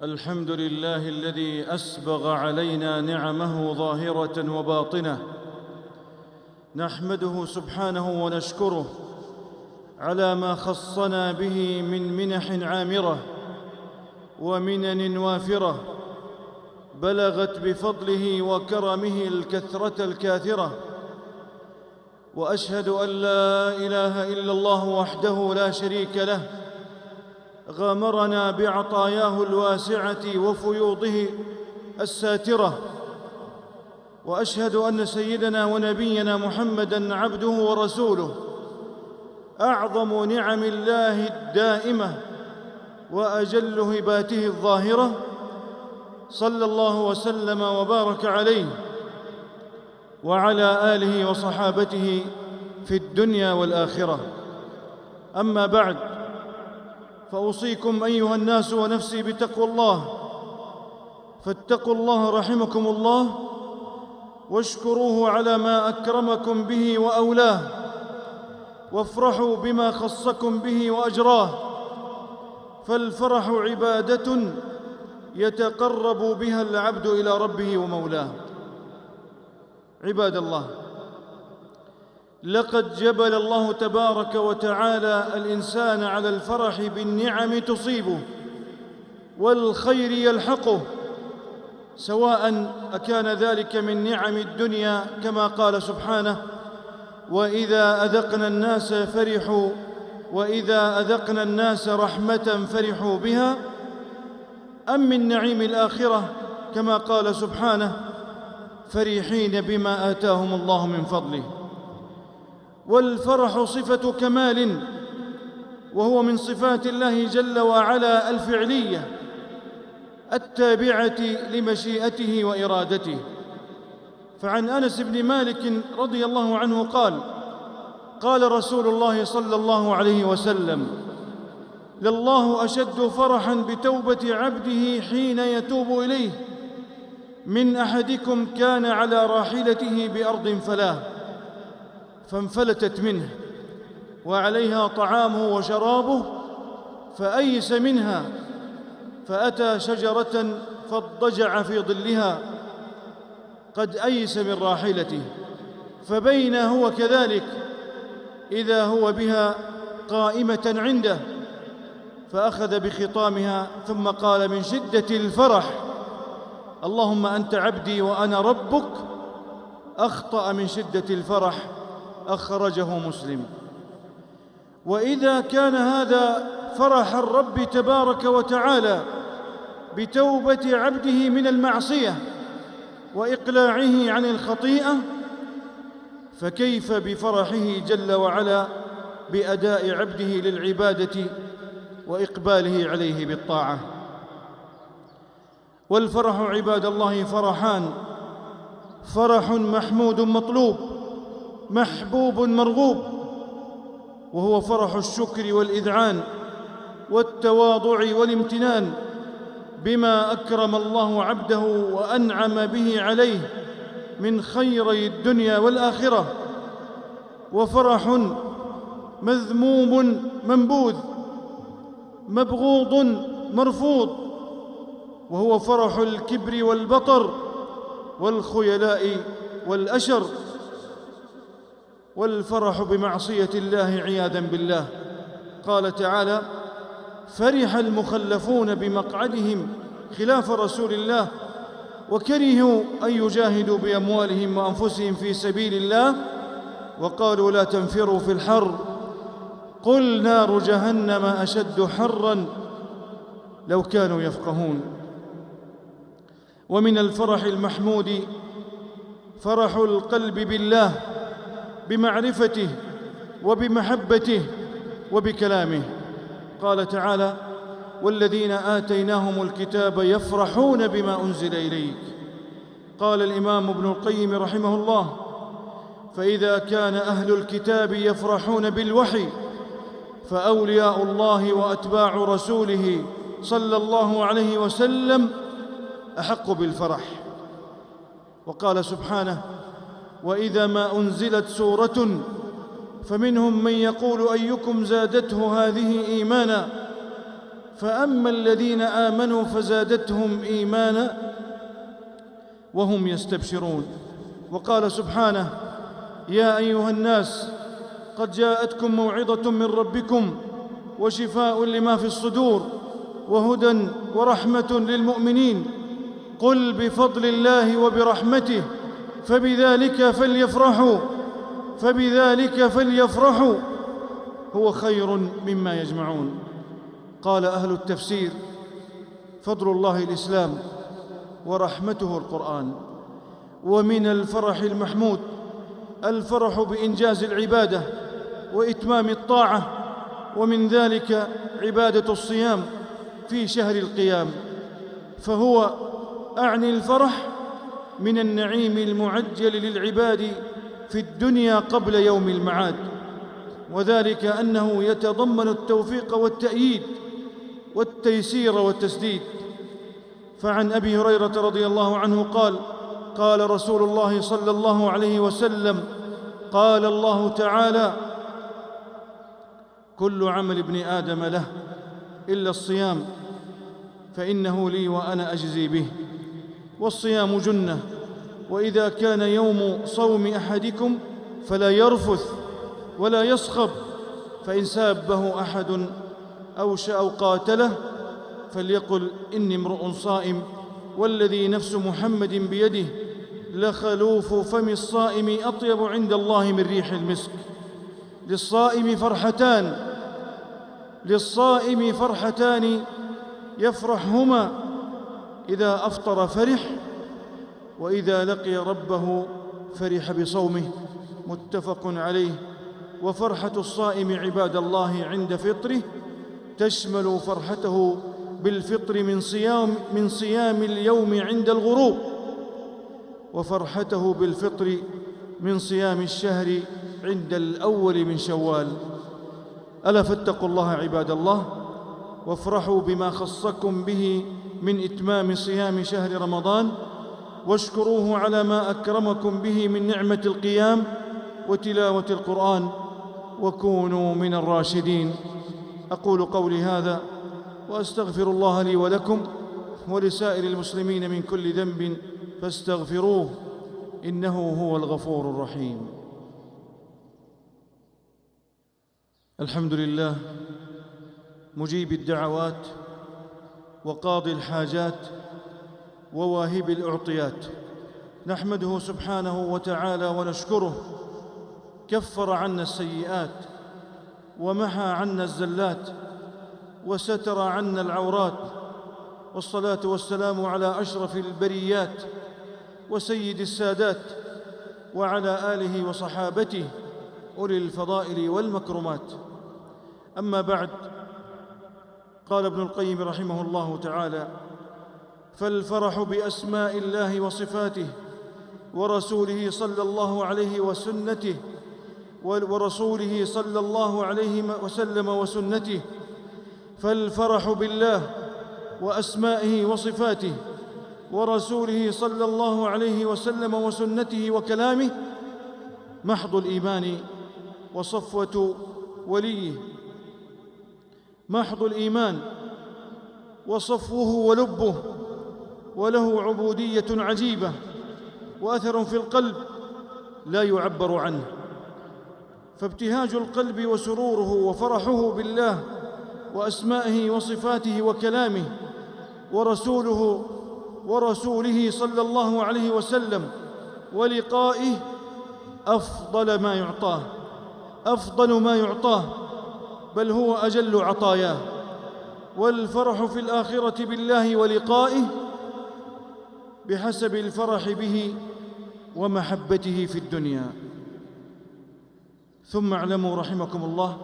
الحمد لله الذي أسبغ علينا نعمه ظاهرة وباطنة، نحمده سبحانه ونشكره على ما خصنا به من منح عامرة ومنن وافرة بلغت بفضله وكرمه الكثرة الكاثرة. وأشهد أن لا إله إلا الله وحده لا شريك له، غامرنا بعطاياه الواسعة وفيوضه الساترة. وأشهد أن سيدنا ونبينا محمدًا عبده ورسوله، أعظم نعم الله الدائمة وأجل هباته الظاهرة، صلى الله وسلم وبارك عليه وعلى آله وصحابته في الدنيا والآخرة. أما بعد، فأوصيكم أيها الناس ونفسي بتقوى الله، فاتقوا الله رحمكم الله، واشكروه على ما أكرمكم به وأولاه، وافرحوا بما خصكم به وأجراه، فالفرح عبادة يتقرب بها العبد إلى ربه ومولاه. عباد الله، لقد جبل الله تبارك وتعالى الإنسان على الفرح بالنعم تصيبه والخير يلحقه، سواء أكان ذلك من نعم الدنيا كما قال سبحانه: وإذا أذقنا الناس فرحوا، وإذا أذقنا الناس رحمة فرحوا بها، أم من نعيم الآخرة كما قال سبحانه: فرحين بما آتاهم الله من فضله. والفرح صفة كمال، وهو من صفات الله جل وعلا الفعلية التابعة لمشيئته وإرادته. فعن أنس بن مالك رضي الله عنه قال: قال رسول الله صلى الله عليه وسلم: لله أشد فرحا بتوبة عبده حين يتوب إليه من أحدكم كان على راحلته بأرض فلاة فانفلتت منه وعليها طعامه وشرابه فأيس منها، فأتى شجرة فاضطجع في ظلها قد أيس من راحلته، فبين هو كذلك إذا هو بها قائمة عنده، فأخذ بخطامها ثم قال من شدة الفرح: اللهم أنت عبدي وأنا ربك. أخطأ من شدة الفرح، أخرجه مسلم. وإذا كان هذا فرح الرب تبارك وتعالى بتوبة عبده من المعصية وإقلاعه عن الخطيئة، فكيف بفرحه جل وعلا بأداء عبده للعبادة وإقباله عليه بالطاعة. والفرح عباد الله فرحان: فرح محمود مطلوب، محبوب مرغوب، وهو فرح الشكر والإذعان والتواضع والامتنان بما أكرم الله عبده وأنعم به عليه من خيري الدنيا والآخرة. وفرح مذموم منبوذ، مبغوض مرفوض، وهو فرح الكبر والبطر والخيلاء والأشر، والفرح بمعصية الله عياذا بالله. قال تعالى: فرح المخلفون بمقعدهم خلاف رسول الله وكرهوا أن يجاهدوا بأموالهم وأنفسهم في سبيل الله وقالوا لا تنفروا في الحر قل نار جهنم أشد حرا لو كانوا يفقهون. ومن الفرح المحمود فرح القلب بالله بمعرفته وبمحبته وبكلامه. قال تعالى: والذين آتيناهم الكتاب يفرحون بما أنزل إليك. قال الإمام ابن القيم رحمه الله: فإذا كان أهل الكتاب يفرحون بالوحي فأولياء الله وأتباع رسوله صلى الله عليه وسلم أحق بالفرح. وقال سبحانه: وإذا ما أنزلت سورة فمنهم من يقول أيكم زادته هذه إيمانا فأما الذين آمنوا فزادتهم إيمانا وهم يستبشرون. وقال سبحانه: يا أيها الناس قد جاءتكم موعظة من ربكم وشفاء لما في الصدور وهدى ورحمة للمؤمنين. قل بفضل الله وبرحمته فبذلك فليفرحوا هو خير مما يجمعون. قال أهل التفسير: فضل الله الإسلام ورحمته القرآن. ومن الفرح المحمود الفرح بإنجاز العبادة وإتمام الطاعة، ومن ذلك عبادة الصيام في شهر القيام، فهو أعني الفرح من النعيم المعجل للعباد في الدنيا قبل يوم المعاد، وذلك أنه يتضمن التوفيق والتأييد والتيسير والتسديد. فعن أبي هريرة رضي الله عنه قال: قال رسول الله صلى الله عليه وسلم: قال الله تعالى: كل عمل ابن آدم له إلا الصيام فإنه لي وأنا أجزي به. والصيام جنة، وإذا كان يوم صوم أحدكم فلا يرفث ولا يصخب، فإن سابه أحد أو قاتله فليقل: إني امرؤ صائم، والذي نفس محمد بيده لخلوف فم الصائم أطيب عند الله من ريح المسك. للصائم فرحتان يفرحهما: إذا أفطر فرح، وإذا لقي ربه فرح بصومه. متفق عليه. وفرحة الصائم عباد الله عند فطره تشمل فرحته بالفطر من صيام اليوم عند الغروب، وفرحته بالفطر من صيام الشهر عند الأول من شوال. ألا فاتقوا الله عباد الله، وافرحوا بما خصكم به من إتمام صيام شهر رمضان، واشكروه على ما أكرمكم به من نعمة القيام وتلاوة القرآن، وكونوا من الراشدين. أقول قولي هذا وأستغفر الله لي ولكم ولسائر المسلمين من كل ذنب فاستغفروه إنه هو الغفور الرحيم. الحمد لله مجيب الدعوات وقاضي الحاجات وواهب الأعطيات، نحمده سبحانه وتعالى ونشكره. كفر عنا السيئات ومحى عنا الزلات وستر عنا العورات، والصلاة والسلام على أشرف البريات وسيد السادات، وعلى آله وصحابته أولي الفضائل والمكرمات. أما بعد، قال ابن القيم رحمه الله تعالى: فالفرح بأسماء الله وصفاته ورسوله صلى الله عليه وسنته ورسوله صلى الله عليه وسلم وسنته. فالفرح بالله وأسمائه وصفاته ورسوله صلى الله عليه وسلم وسنته وكلامه محض الإيمان وصفوة وليه، محض الإيمان وصفوه ولبه، وله عبودية عجيبة وأثر في القلب لا يعبر عنه. فابتهاج القلب وسروره وفرحه بالله وأسمائه وصفاته وكلامه ورسوله صلى الله عليه وسلم ولقائه أفضل ما يعطاه، بل هو أجل عطاياه. والفرح في الآخرة بالله ولقائه بحسب الفرح به ومحبته في الدنيا. ثم اعلموا رحمكم الله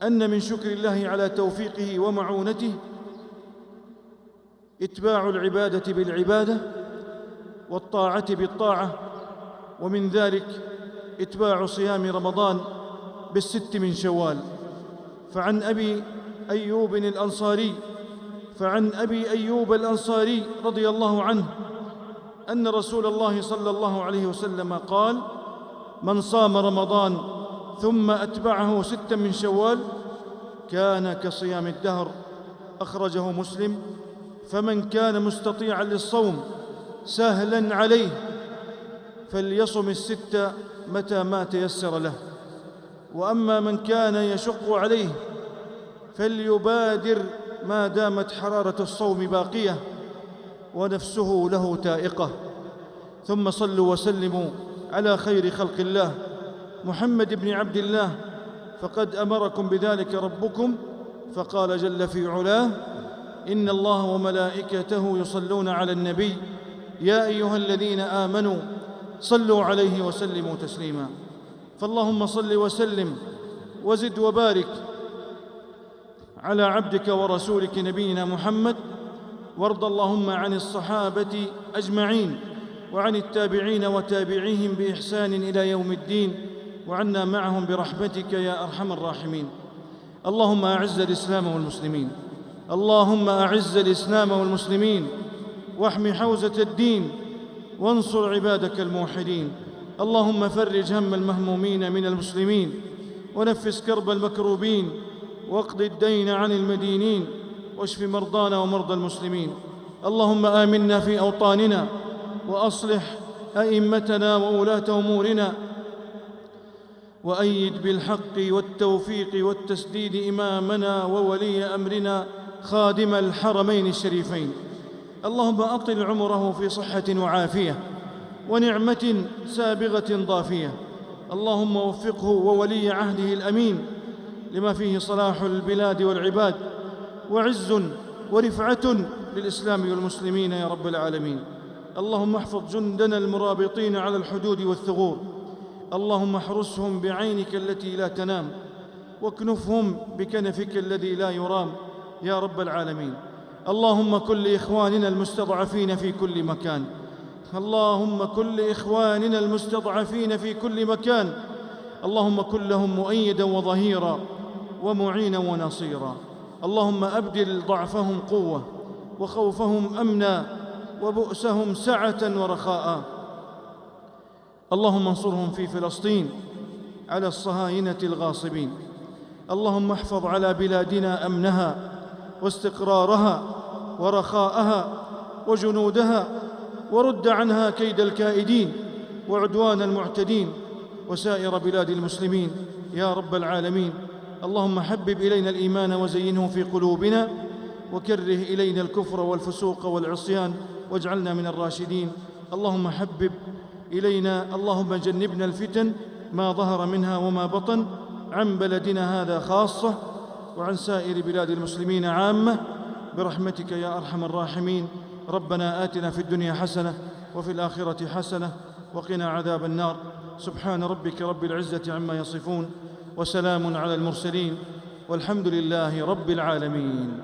أن من شكر الله على توفيقه ومعونته إتباع العبادة بالعبادة والطاعة بالطاعة، ومن ذلك إتباع صيام رمضان بالست من شوال. فعن أبي أيوب الأنصاري رضي الله عنه أن رسول الله صلى الله عليه وسلم قال: من صام رمضان ثم أتبعه ستا من شوال كان كصيام الدهر أخرجه مسلم. فمن كان مستطيعا للصوم سهلا عليه فليصم الست متى ما تيسر له، وأما من كان يشق عليه فليبادر ما دامت حرارة الصوم باقية ونفسه له تائقة. ثم صلوا وسلموا على خير خلق الله محمد بن عبد الله، فقد أمركم بذلك ربكم، فقال جل في علاه: إن الله وملائكته يصلون على النبي يا أيها الذين آمنوا صلوا عليه وسلموا تسليما. فاللهم صل وسلم وزد وبارك على عبدك ورسولك نبينا محمد، وارض اللهم عن الصحابة أجمعين وعن التابعين وتابعيهم بإحسان إلى يوم الدين، وعنا معهم برحمتك يا أرحم الراحمين. اللهم أعز الإسلام والمسلمين، اللهم أعز الإسلام والمسلمين، واحم حوزة الدين، وانصر عبادك الموحدين. اللهم فرج هم المهمومين من المسلمين، ونفس كرب المكروبين، واقض الدين عن المدينين، واشف مرضانا ومرضى المسلمين. اللهم آمنا في أوطاننا، وأصلح أئمتنا وولاة أمورنا، وأيد بالحق والتوفيق والتسديد إمامنا وولي أمرنا خادم الحرمين الشريفين. اللهم أطل عمره في صحة وعافية ونعمة سابغة ضافية. اللهم وفقه وولي عهده الأمين لما فيه صلاح البلاد والعباد وعز ورفعة للإسلام والمسلمين يا رب العالمين. اللهم احفظ جندنا المرابطين على الحدود والثغور، اللهم احرسهم بعينك التي لا تنام، واكنفهم بكنفك الذي لا يرام يا رب العالمين. اللهم كن لإخواننا المستضعفين في كل مكان، اللهم كن لإخواننا المستضعفين في كل مكان، اللهم كن لهم مؤيدا وظهيرا ومعينا ونصيرا. اللهم أبدل ضعفهم قوة وخوفهم أمنا وبؤسهم سعة ورخاء. اللهم انصرهم في فلسطين على الصهاينة الغاصبين. اللهم احفظ على بلادنا أمنها واستقرارها ورخاءها وجنودها، ورد عنها كيد الكائدين وعدوان المعتدين وسائر بلاد المسلمين يا رب العالمين. اللهم حبب إلينا الإيمان وزينه في قلوبنا، وكره إلينا الكفر والفسوق والعصيان واجعلنا من الراشدين. اللهم حبب إلينا، اللهم جنبنا الفتن ما ظهر منها وما بطن، عن بلدنا هذا خاصة وعن سائر بلاد المسلمين عامة، برحمتك يا أرحم الراحمين. ربنا آتنا في الدنيا حسنة وفي الآخرة حسنة وقنا عذاب النار. سبحان ربك رب العزة عما يصفون، وسلام على المرسلين، والحمد لله رب العالمين.